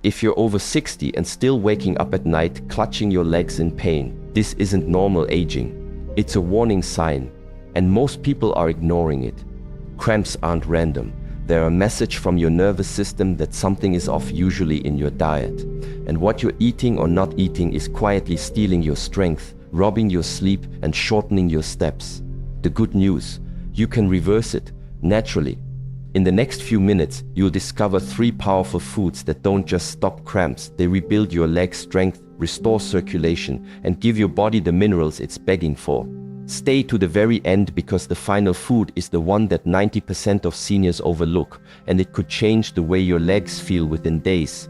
If you're over 60 and still waking up at night clutching your legs in pain, this isn't normal aging. It's a warning sign, and most people are ignoring it. Cramps aren't random. They're a message from your nervous system that something is off, usually in your diet. And what you're eating or not eating is quietly stealing your strength, robbing your sleep, and shortening your steps. The good news: you can reverse it naturally. In the next few minutes, you'll discover 3 powerful foods that don't just stop cramps, they rebuild your leg strength, restore circulation, and give your body the minerals it's begging for. Stay to the very end, because the final food is the one that 90% of seniors overlook, and it could change the way your legs feel within days.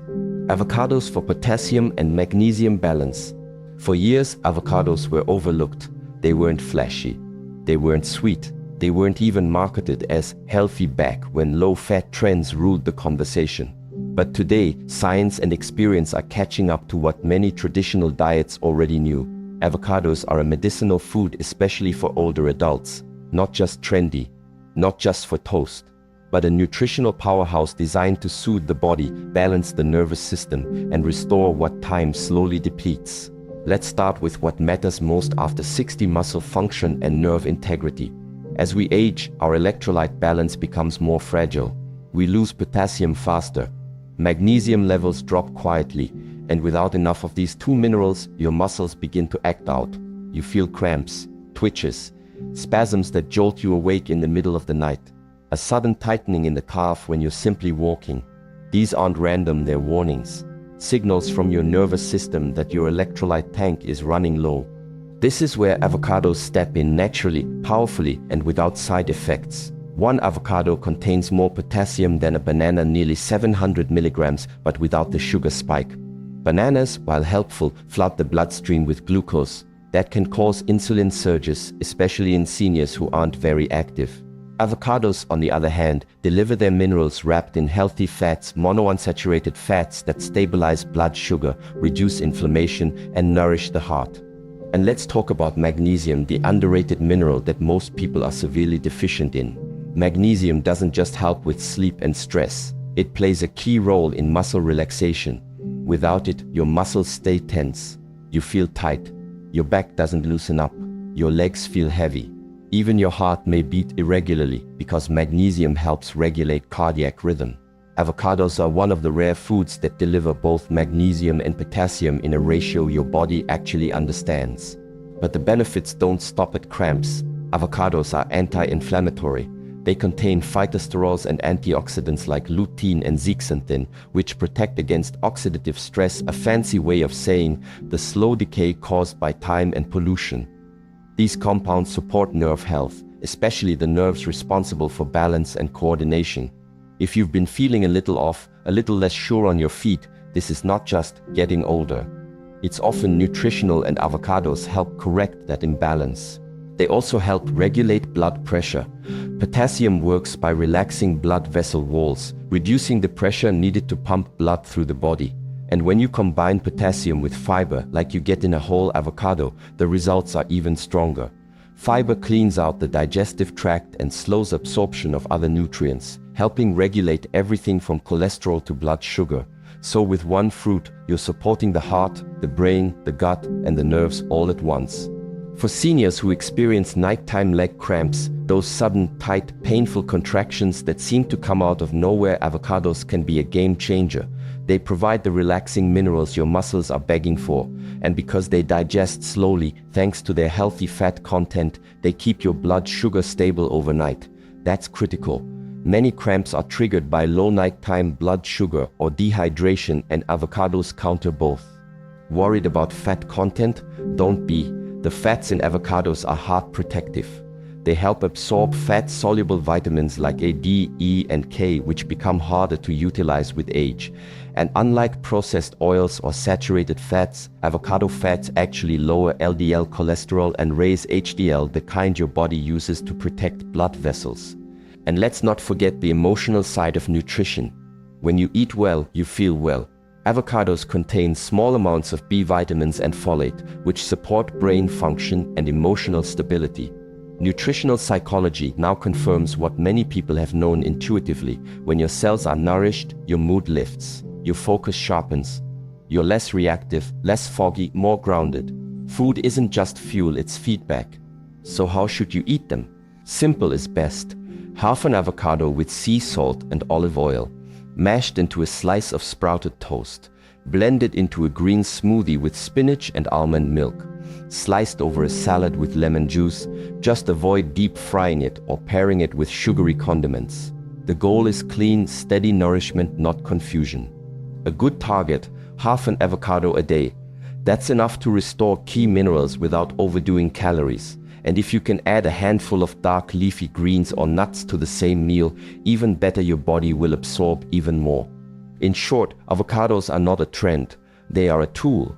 Avocados for potassium and magnesium balance. For years, avocados were overlooked. They weren't flashy. They weren't sweet. They weren't even marketed as healthy back when low-fat trends ruled the conversation. But today, science and experience are catching up to what many traditional diets already knew. Avocados are a medicinal food, especially for older adults. Not just trendy, not just for toast, but a nutritional powerhouse designed to soothe the body, balance the nervous system, and restore what time slowly depletes. Let's start with what matters most after 60: muscle function and nerve integrity. As we age, our electrolyte balance becomes more fragile. We lose potassium faster. Magnesium levels drop quietly, and without enough of these 2 minerals, your muscles begin to act out. You feel cramps, twitches, spasms that jolt you awake in the middle of the night, a sudden tightening in the calf when you're simply walking. These aren't random, they're warnings, signals from your nervous system that your electrolyte tank is running low. This is where avocados step in naturally, powerfully, and without side effects. One avocado contains more potassium than a banana, nearly 700 milligrams, but without the sugar spike. Bananas, while helpful, flood the bloodstream with glucose. That can cause insulin surges, especially in seniors who aren't very active. Avocados, on the other hand, deliver their minerals wrapped in healthy fats, monounsaturated fats that stabilize blood sugar, reduce inflammation, and nourish the heart. And let's talk about magnesium, the underrated mineral that most people are severely deficient in. Magnesium doesn't just help with sleep and stress. It plays a key role in muscle relaxation. Without it, your muscles stay tense. You feel tight. Your back doesn't loosen up. Your legs feel heavy. Even your heart may beat irregularly, because magnesium helps regulate cardiac rhythm. Avocados are one of the rare foods that deliver both magnesium and potassium in a ratio your body actually understands. But the benefits don't stop at cramps. Avocados are anti-inflammatory. They contain phytosterols and antioxidants like lutein and zeaxanthin, which protect against oxidative stress, a fancy way of saying the slow decay caused by time and pollution. These compounds support nerve health, especially the nerves responsible for balance and coordination. If you've been feeling a little off, a little less sure on your feet, this is not just getting older. It's often nutritional, and avocados help correct that imbalance. They also help regulate blood pressure. Potassium works by relaxing blood vessel walls, reducing the pressure needed to pump blood through the body. And when you combine potassium with fiber, like you get in a whole avocado, the results are even stronger. Fiber cleans out the digestive tract and slows absorption of other nutrients, helping regulate everything from cholesterol to blood sugar. So with one fruit, you're supporting the heart, the brain, the gut, and the nerves all at once. For seniors who experience nighttime leg cramps, those sudden, tight, painful contractions that seem to come out of nowhere, avocados can be a game changer. They provide the relaxing minerals your muscles are begging for, and because they digest slowly, thanks to their healthy fat content, they keep your blood sugar stable overnight. That's critical. Many cramps are triggered by low nighttime blood sugar or dehydration, and avocados counter both. Worried about fat content? Don't be. The fats in avocados are heart protective. They help absorb fat-soluble vitamins like A, D, E, and K, which become harder to utilize with age. And unlike processed oils or saturated fats, avocado fats actually lower LDL cholesterol and raise HDL, the kind your body uses to protect blood vessels. And let's not forget the emotional side of nutrition. When you eat well, you feel well. Avocados contain small amounts of B vitamins and folate, which support brain function and emotional stability. Nutritional psychology now confirms what many people have known intuitively: when your cells are nourished, your mood lifts. your focus sharpens. You're less reactive, less foggy, more grounded. Food isn't just fuel, it's feedback. So how should you eat them? Simple is best. Half an avocado with sea salt and olive oil, mashed into a slice of sprouted toast, blended into a green smoothie with spinach and almond milk, sliced over a salad with lemon juice. Just avoid deep frying it or pairing it with sugary condiments. The goal is clean, steady nourishment, not confusion. A good target, half an avocado a day. That's enough to restore key minerals without overdoing calories. And if you can add a handful of dark leafy greens or nuts to the same meal, even better, your body will absorb even more. In short, avocados are not a trend, they are a tool.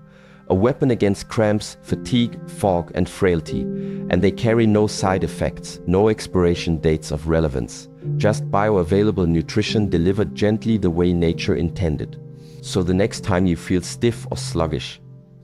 A weapon against cramps, fatigue, fog, and frailty. And they carry no side effects, no expiration dates of relevance. Just bioavailable nutrition delivered gently the way nature intended. So the next time you feel stiff or sluggish,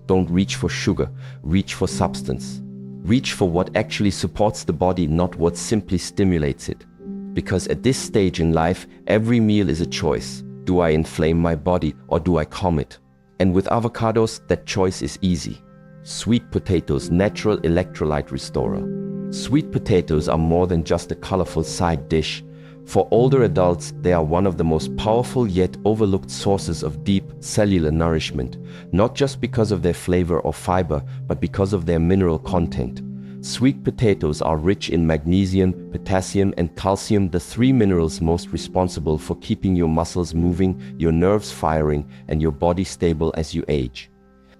don't reach for sugar, reach for substance. Reach for what actually supports the body, not what simply stimulates it. Because at this stage in life, every meal is a choice. Do I inflame my body or do I calm it? And with avocados, that choice is easy. Sweet potatoes, natural electrolyte restorer. Sweet potatoes are more than just a colorful side dish. For older adults, they are one of the most powerful yet overlooked sources of deep cellular nourishment, not just because of their flavor or fiber, but because of their mineral content. Sweet potatoes are rich in magnesium, potassium, and calcium, the three minerals most responsible for keeping your muscles moving, your nerves firing, and your body stable as you age.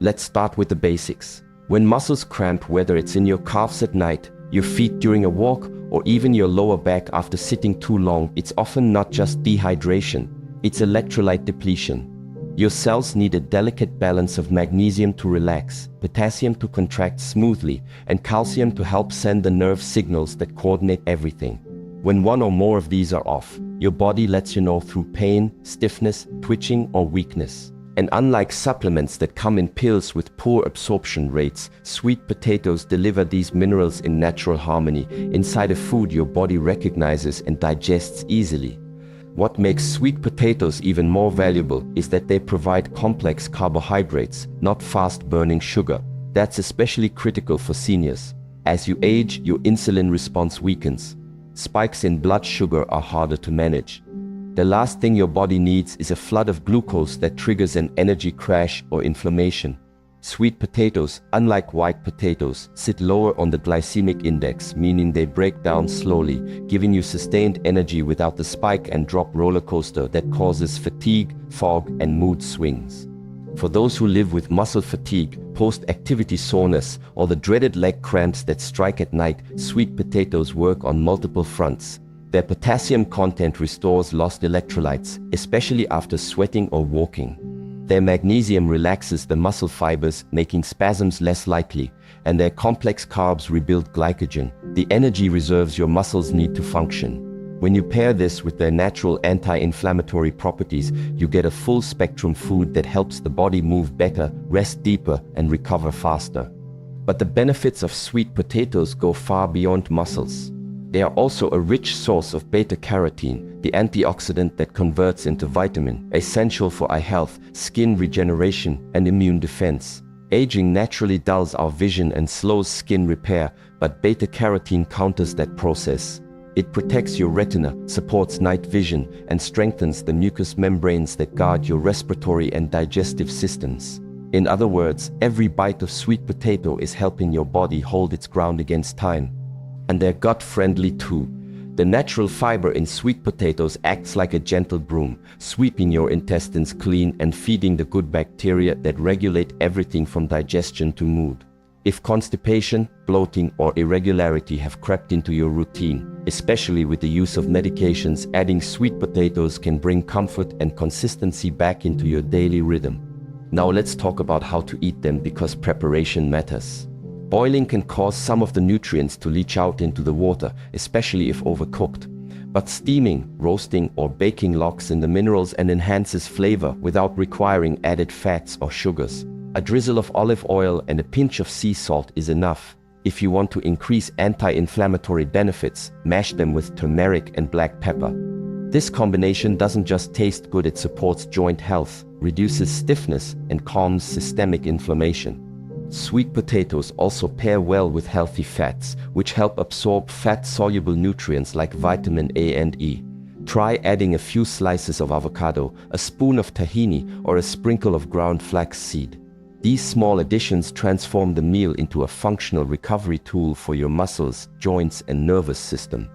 Let's start with the basics. When muscles cramp, whether it's in your calves at night, your feet during a walk, or even your lower back after sitting too long, it's often not just dehydration, it's electrolyte depletion. Your cells need a delicate balance of magnesium to relax, potassium to contract smoothly, and calcium to help send the nerve signals that coordinate everything. When one or more of these are off, your body lets you know through pain, stiffness, twitching, or weakness. And unlike supplements that come in pills with poor absorption rates, sweet potatoes deliver these minerals in natural harmony, inside a food your body recognizes and digests easily. What makes sweet potatoes even more valuable is that they provide complex carbohydrates, not fast-burning sugar. That's especially critical for seniors. As you age, your insulin response weakens. Spikes in blood sugar are harder to manage. The last thing your body needs is a flood of glucose that triggers an energy crash or inflammation. Sweet potatoes, unlike white potatoes, sit lower on the glycemic index, meaning they break down slowly, giving you sustained energy without the spike and drop roller coaster that causes fatigue, fog, and mood swings. For those who live with muscle fatigue, post-activity soreness, or the dreaded leg cramps that strike at night, sweet potatoes work on multiple fronts. Their potassium content restores lost electrolytes, especially after sweating or walking. Their magnesium relaxes the muscle fibers, making spasms less likely, and their complex carbs rebuild glycogen, the energy reserves your muscles need to function. When you pair this with their natural anti-inflammatory properties, you get a full-spectrum food that helps the body move better, rest deeper, and recover faster. But the benefits of sweet potatoes go far beyond muscles. They are also a rich source of beta-carotene, the antioxidant that converts into vitamin, essential for eye health, skin regeneration, and immune defense. Aging naturally dulls our vision and slows skin repair, but beta-carotene counters that process. It protects your retina, supports night vision, and strengthens the mucous membranes that guard your respiratory and digestive systems. In other words, every bite of sweet potato is helping your body hold its ground against time. And they're gut-friendly too. The natural fiber in sweet potatoes acts like a gentle broom, sweeping your intestines clean and feeding the good bacteria that regulate everything from digestion to mood. If constipation, bloating, or irregularity have crept into your routine, especially with the use of medications, adding sweet potatoes can bring comfort and consistency back into your daily rhythm. Now let's talk about how to eat them, because preparation matters. Boiling can cause some of the nutrients to leach out into the water, especially if overcooked. But steaming, roasting, or baking locks in the minerals and enhances flavor without requiring added fats or sugars. A drizzle of olive oil and a pinch of sea salt is enough. If you want to increase anti-inflammatory benefits, mash them with turmeric and black pepper. This combination doesn't just taste good, it supports joint health, reduces stiffness, and calms systemic inflammation. Sweet potatoes also pair well with healthy fats, which help absorb fat-soluble nutrients like vitamin A and E. Try adding a few slices of avocado, a spoon of tahini, or a sprinkle of ground flaxseed. These small additions transform the meal into a functional recovery tool for your muscles, joints, and nervous system.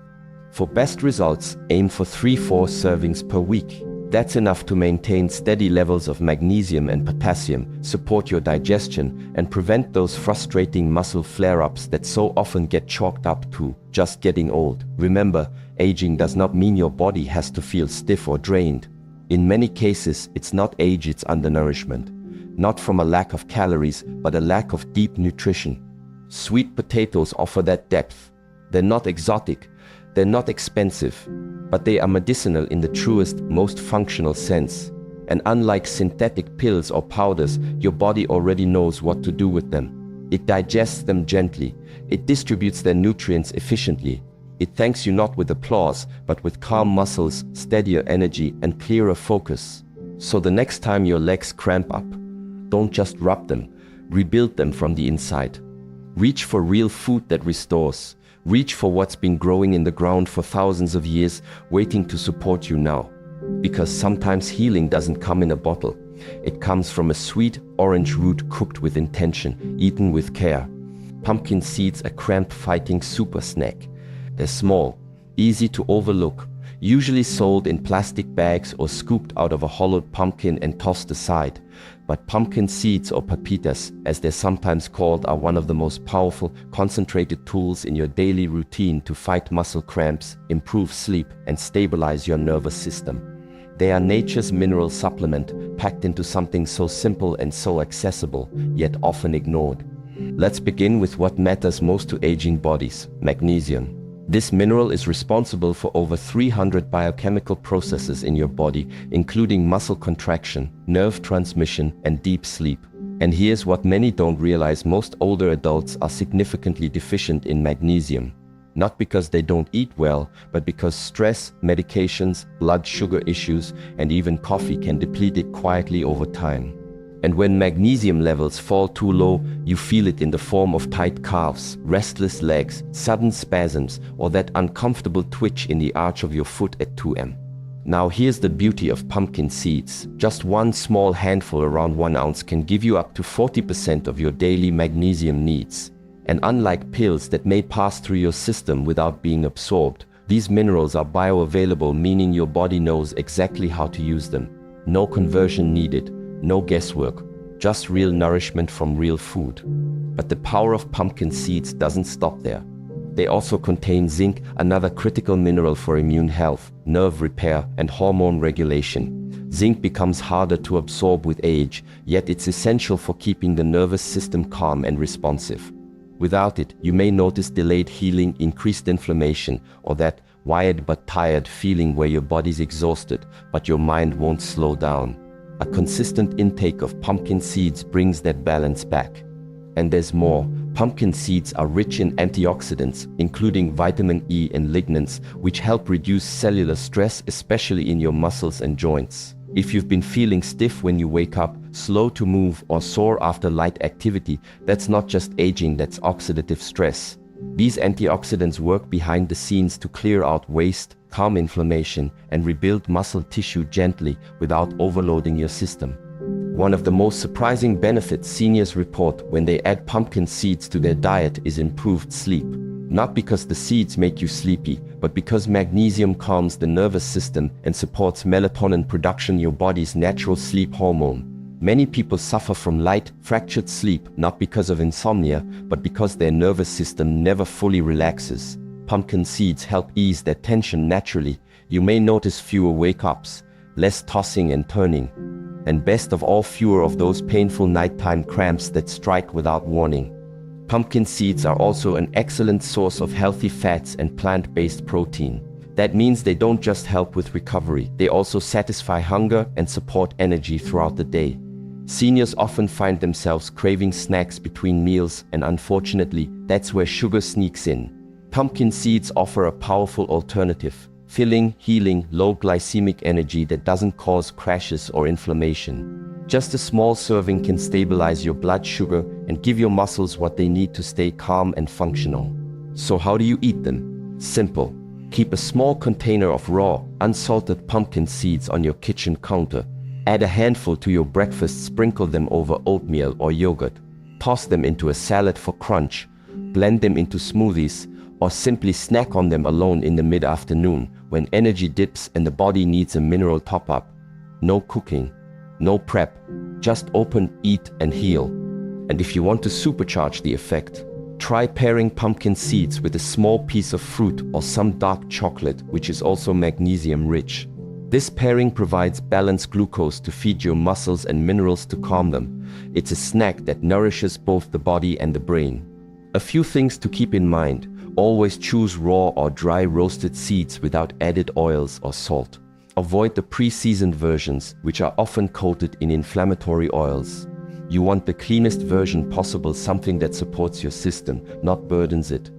For best results, aim for 3-4 servings per week. That's enough to maintain steady levels of magnesium and potassium, support your digestion, and prevent those frustrating muscle flare-ups that so often get chalked up to just getting old. Remember, aging does not mean your body has to feel stiff or drained. In many cases, it's not age, it's undernourishment. Not from a lack of calories, but a lack of deep nutrition. Sweet potatoes offer that depth. They're not exotic, they're not expensive, but they are medicinal in the truest, most functional sense. And unlike synthetic pills or powders, your body already knows what to do with them. It digests them gently. It distributes their nutrients efficiently. It thanks you not with applause, but with calm muscles, steadier energy, and clearer focus. So the next time your legs cramp up, don't just rub them, rebuild them from the inside. Reach for real food that restores. Reach for what's been growing in the ground for thousands of years, waiting to support you now. Because sometimes healing doesn't come in a bottle. It comes from a sweet orange root cooked with intention, eaten with care. Pumpkin seeds are cramp-fighting super snack. They're small, easy to overlook, usually sold in plastic bags or scooped out of a hollowed pumpkin and tossed aside. But pumpkin seeds, or pepitas, as they're sometimes called, are one of the most powerful, concentrated tools in your daily routine to fight muscle cramps, improve sleep, and stabilize your nervous system. They are nature's mineral supplement, packed into something so simple and so accessible, yet often ignored. Let's begin with what matters most to aging bodies: magnesium. This mineral is responsible for over 300 biochemical processes in your body, including muscle contraction, nerve transmission, and deep sleep. And here's what many don't realize: most older adults are significantly deficient in magnesium. Not because they don't eat well, but because stress, medications, blood sugar issues, and even coffee can deplete it quietly over time. And when magnesium levels fall too low, you feel it in the form of tight calves, restless legs, sudden spasms, or that uncomfortable twitch in the arch of your foot at 2 a.m. Now here's the beauty of pumpkin seeds. Just one small handful, around 1 ounce, can give you up to 40% of your daily magnesium needs. And unlike pills that may pass through your system without being absorbed, these minerals are bioavailable, meaning your body knows exactly how to use them. No conversion needed. No guesswork, just real nourishment from real food. But the power of pumpkin seeds doesn't stop there. They also contain zinc, another critical mineral for immune health, nerve repair, and hormone regulation. Zinc becomes harder to absorb with age, yet it's essential for keeping the nervous system calm and responsive. Without it, you may notice delayed healing, increased inflammation, or that wired but tired feeling where your body's exhausted, but your mind won't slow down. A consistent intake of pumpkin seeds brings that balance back. And there's more. Pumpkin seeds are rich in antioxidants, including vitamin E and lignans, which help reduce cellular stress, especially in your muscles and joints. If you've been feeling stiff when you wake up, slow to move, or sore after light activity, that's not just aging, that's oxidative stress. These antioxidants work behind the scenes to clear out waste, calm inflammation, and rebuild muscle tissue gently without overloading your system. One of the most surprising benefits seniors report when they add pumpkin seeds to their diet is improved sleep. Not because the seeds make you sleepy, but because magnesium calms the nervous system and supports melatonin production, your body's natural sleep hormone. Many people suffer from light, fractured sleep, not because of insomnia, but because their nervous system never fully relaxes. Pumpkin seeds help ease that tension naturally. You may notice fewer wake-ups, less tossing and turning, and best of all, fewer of those painful nighttime cramps that strike without warning. Pumpkin seeds are also an excellent source of healthy fats and plant-based protein. That means they don't just help with recovery, they also satisfy hunger and support energy throughout the day. Seniors often find themselves craving snacks between meals, and unfortunately, that's where sugar sneaks in. Pumpkin seeds offer a powerful alternative. filling, healing, low glycemic energy that doesn't cause crashes or inflammation. Just a small serving can stabilize your blood sugar and give your muscles what they need to stay calm and functional. So how do you eat them? Simple. Keep a small container of raw, unsalted pumpkin seeds on your kitchen counter. Add a handful to your breakfast, sprinkle them over oatmeal or yogurt. Toss them into a salad for crunch. Blend them into smoothies, or simply snack on them alone in the mid-afternoon when energy dips and the body needs a mineral top-up. No cooking, no prep, just open, eat and heal. And if you want to supercharge the effect, try pairing pumpkin seeds with a small piece of fruit or some dark chocolate, which is also magnesium rich. This pairing provides balanced glucose to feed your muscles and minerals to calm them. It's a snack that nourishes both the body and the brain. A few things to keep in mind. Always choose raw or dry roasted seeds without added oils or salt. Avoid the pre-seasoned versions, which are often coated in inflammatory oils. You want the cleanest version possible, something that supports your system, not burdens it.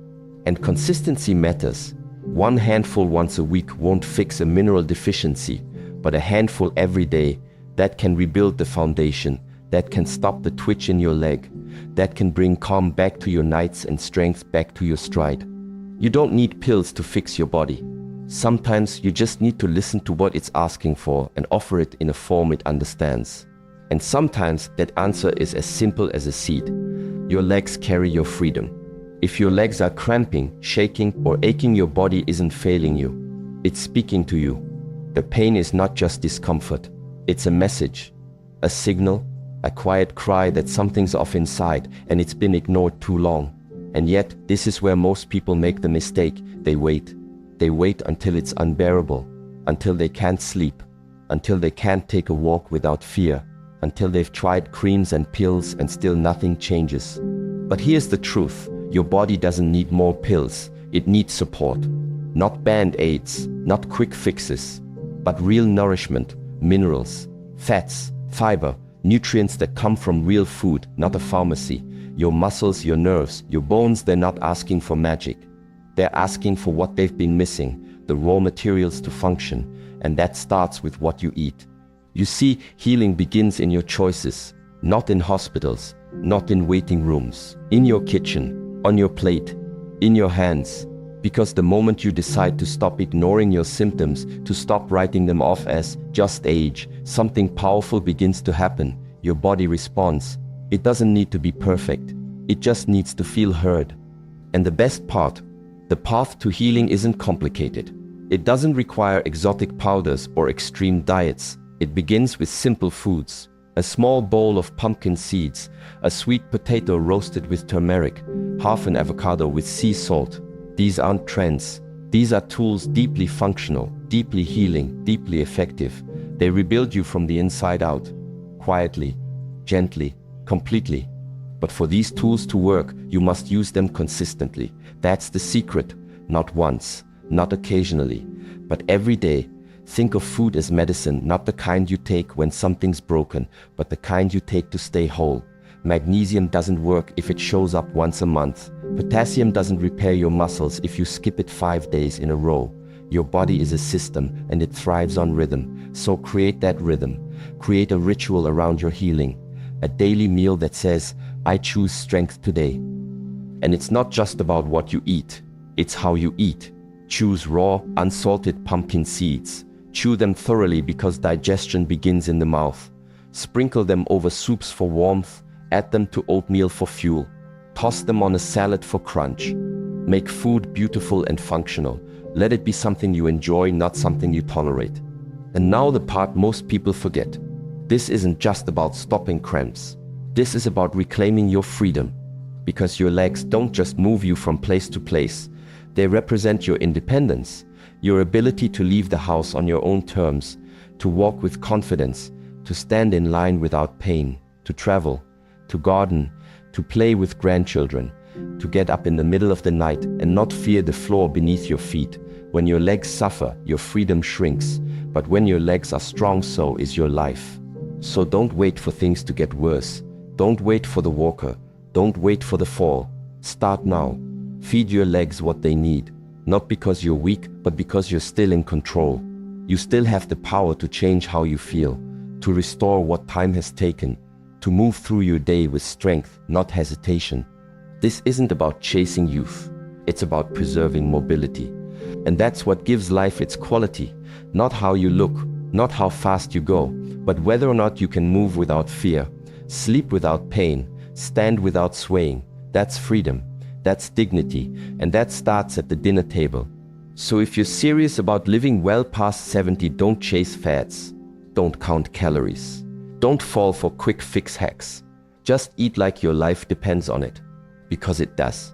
And consistency matters. One handful once a week won't fix a mineral deficiency, but a handful every day, that can rebuild the foundation, that can stop the twitch in your leg, that can bring calm back to your nights and strength back to your stride. You don't need pills to fix your body. Sometimes you just need to listen to what it's asking for and offer it in a form it understands. And sometimes that answer is as simple as a seed. Your legs carry your freedom. If your legs are cramping, shaking, or aching, your body isn't failing you. It's speaking to you. The pain is not just discomfort. It's a message, a signal, a quiet cry that something's off inside and it's been ignored too long. And yet, this is where most people make the mistake. They wait. They wait until it's unbearable, until they can't sleep, until they can't take a walk without fear, until they've tried creams and pills and still nothing changes. But here's the truth. Your body doesn't need more pills. It needs support. Not band-aids, not quick fixes, but real nourishment, minerals, fats, fiber, nutrients that come from real food, not a pharmacy. Your muscles, your nerves, your bones, they're not asking for magic. They're asking for what they've been missing, the raw materials to function, and that starts with what you eat. You see, healing begins in your choices, not in hospitals, not in waiting rooms, in your kitchen, on your plate, in your hands. Because the moment you decide to stop ignoring your symptoms, to stop writing them off as just age, something powerful begins to happen. Your body responds. It doesn't need to be perfect. It just needs to feel heard. And the best part, the path to healing isn't complicated. It doesn't require exotic powders or extreme diets. It begins with simple foods. A small bowl of pumpkin seeds, a sweet potato roasted with turmeric, half an avocado with sea salt. These aren't trends. These are tools deeply functional, deeply healing, deeply effective. They rebuild you from the inside out, quietly, gently, completely. But for these tools to work, you must use them consistently. That's the secret. Not once, not occasionally, but every day. Think of food as medicine, not the kind you take when something's broken, but the kind you take to stay whole. Magnesium doesn't work if it shows up once a month. Potassium doesn't repair your muscles if you skip it 5 days in a row. Your body is a system and it thrives on rhythm. So create that rhythm. Create a ritual around your healing. A daily meal that says, I choose strength today. And it's not just about what you eat. It's how you eat. Choose raw, unsalted pumpkin seeds. Chew them thoroughly because digestion begins in the mouth. Sprinkle them over soups for warmth. Add them to oatmeal for fuel. Toss them on a salad for crunch. Make food beautiful and functional. Let it be something you enjoy, not something you tolerate. And now the part most people forget. This isn't just about stopping cramps. This is about reclaiming your freedom. Because your legs don't just move you from place to place. They represent your independence, your ability to leave the house on your own terms, to walk with confidence, to stand in line without pain, to travel, to garden, to play with grandchildren, to get up in the middle of the night and not fear the floor beneath your feet. When your legs suffer, your freedom shrinks, but when your legs are strong, so is your life. So don't wait for things to get worse. Don't wait for the walker. Don't wait for the fall. Start now. Feed your legs what they need. Not because you're weak, but because you're still in control. You still have the power to change how you feel, to restore what time has taken, to move through your day with strength, not hesitation. This isn't about chasing youth. It's about preserving mobility. And that's what gives life its quality. Not how you look, not how fast you go, but whether or not you can move without fear, sleep without pain, stand without swaying. That's freedom. That's dignity. And that starts at the dinner table. So if you're serious about living well past 70, don't chase fads. Don't count calories. Don't fall for quick fix hacks. Just eat like your life depends on it. Because it does.